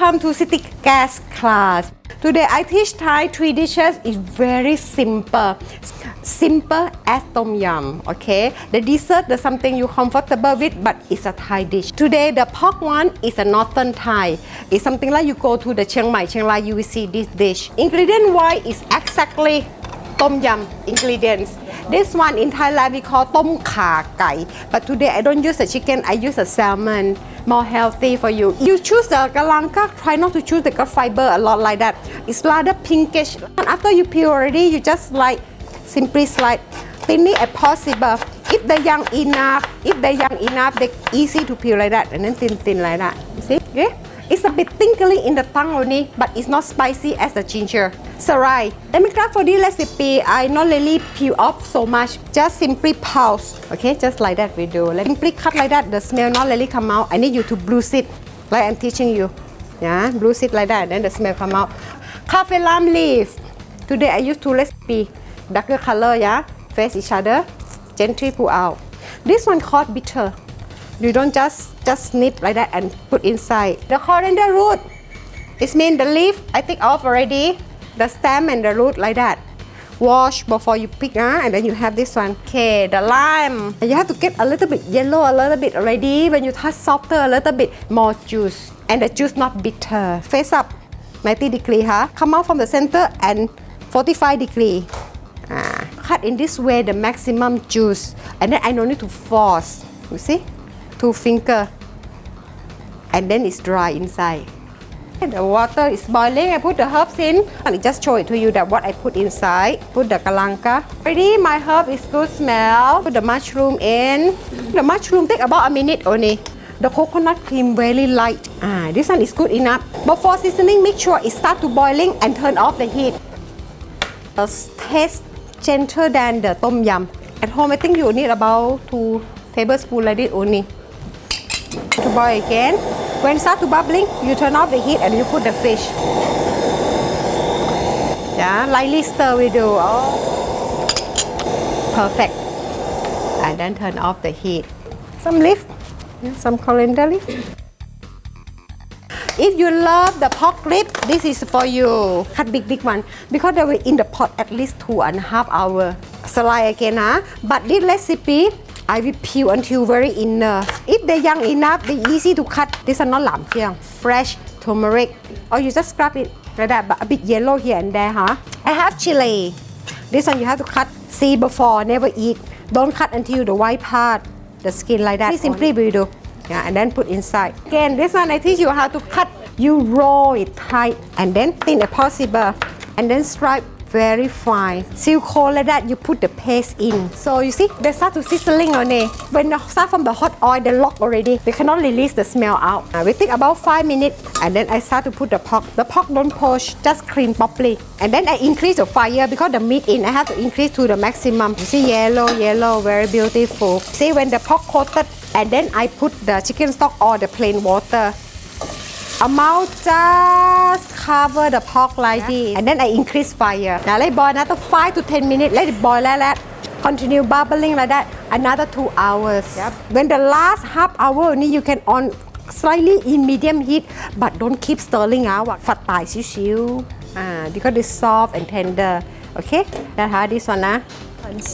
Welcome to City Gas class. Today I teach Thai 3 dishes. It's very simple. Simple as tom yum, okay? The dessert is something you're comfortable with, but it's a Thai dish. Today the pork one is a northern Thai. It's something like you go to the Chiang Mai, you will see this dish. Ingredient wise is exactly tom yum ingredients. This one in Thailand we call tom kha gai, but today I don't use the chicken, I use the salmon. More healthy for you. You choose the galangal, try not to choose the gut fiber a lot like that. It's rather pinkish. After you peel already, you just simply slide thinly as possible. If they're young enough, they're easy to peel like that and then thin like that. You see? Okay? It's a bit tingly in the tongue only, but it's not spicy as the ginger. Sarai. Let me grab for this recipe. I not really peel off so much. Just simply pulse. Okay, just like that we do. Simply cut like that. The smell not really come out. I need you to bruise it, like I'm teaching you. Yeah, bruise it like that, then the smell come out. Cafe lime leaf. Today I use 2 recipes. Darker color, yeah. Face each other. Gently pull out. This one called bitter. You don't just snip like that and put inside. The coriander root, it means the leaf I take off already. The stem and the root like that. Wash before you pick, and then you have this one. Okay, the lime. You have to get a little bit yellow, a little bit already. When you touch softer, a little bit more juice. And the juice not bitter. Face up, 90 degrees, huh? Come out from the center and 45 degrees. Cut in this way the maximum juice. And then I don't need to force. You see? 2 fingers, and then it's dry inside. The water is boiling. I put the herbs in. I just show it to you that what I put inside. Put the galangal. Ready, my herb is good smell. Put the mushroom in. The mushroom take about a minute only. The coconut cream very light. This one is good enough. Before seasoning, make sure it start to boiling and turn off the heat. The taste gentler than the tom yum. At home, I think you need about 2 tablespoons like this only. To boil again. When it starts to bubbling, you turn off the heat and you put the fish. Yeah, lightly stir we do. Oh, perfect. And then turn off the heat. Some leaf, some coriander leaf. If you love the pork rib, this is for you. Cut big one because they will in the pot at least 2.5 hours. Slide again, but this recipe I will peel until very inner. If they're young enough, they're easy to cut. This is not lam chiang. Fresh turmeric. Or you just scrub it like that, but a bit yellow here and there, huh? I have chili. This one you have to cut. See before, never eat. Don't cut until the white part, the skin like that. Simply we do. Yeah, and then put inside. Again, this one I teach you how to cut. You roll it tight and then thin as possible. And then stripe very fine. Silicone like that, you put the paste in. So you see, they start to sizzling on it. When they start from the hot oil, they lock already. They cannot release the smell out. We take about 5 minutes and then I start to put the pork. The pork don't poach, just clean properly. And then I increase the fire because the meat in, I have to increase to the maximum. You see, yellow, very beautiful. See, when the pork coated, and then I put the chicken stock or the plain water. Amount just cover the pork like this, and then I increase fire. Now let it boil another 5 to 10 minutes. Let it boil like that. Continue bubbling like that. Another 2 hours. Yep. When the last half hour only, you can on slightly in medium heat, but don't keep stirring out. Fat tai xiu because it's soft and tender. Okay, that's how this one It's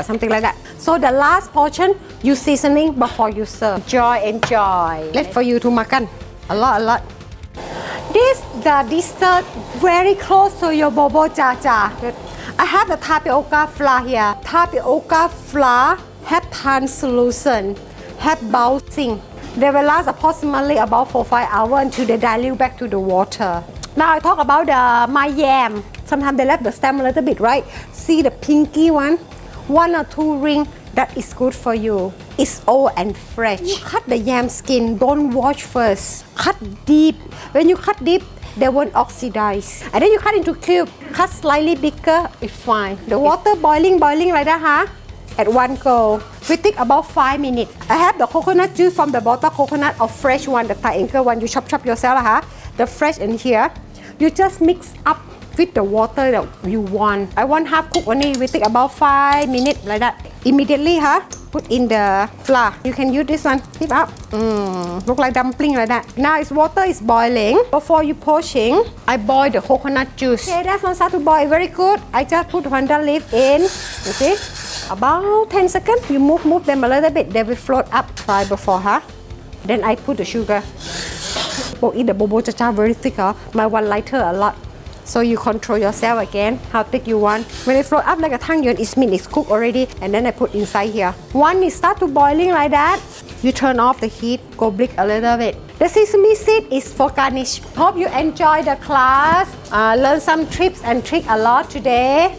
something like that. So the last portion, you seasoning before you serve. Enjoy. Let for you to makan. A lot. This the dessert very close to your bobo cha cha. I have the tapioca flour here. Tapioca flour have translucent, have bouncing. They will last approximately about 4-5 hours until they dilute back to the water. Now I talk about my yam. Sometimes they left the stem a little bit, right? See the pinky one? 1 or 2 rings, that is good for you. It's old and fresh. You cut the yam skin, don't wash first. Cut deep. When you cut deep, they won't oxidize. And then you cut into cubes. Cut slightly bigger, it's fine. The water boiling like that, at one go. We take about 5 minutes. I have the coconut juice from the bottle coconut or fresh one, the triangle one. You chop yourself, The fresh in here. You just mix up with the water that you want. I want half cooked only. We take about 5 minutes like that. Immediately, put in the flour. You can use this one. Keep up. Look like dumpling like that. Now its water is boiling. Before you poaching, I boil the coconut juice. Okay, that one start to boil very good. I just put pandan leaf in. You see? About 10 seconds. You move them a little bit. They will float up. Try before, Then I put the sugar. Eat the bobo cha cha very thick, My one lighter a lot. So you control yourself again, how thick you want. When it float up like a tangyuan, it means it's cooked already. And then I put inside here. Once it start to boiling like that, you turn off the heat, go blick a little bit. The sesame seed is for garnish. Hope you enjoy the class. Learn some tips and tricks a lot today.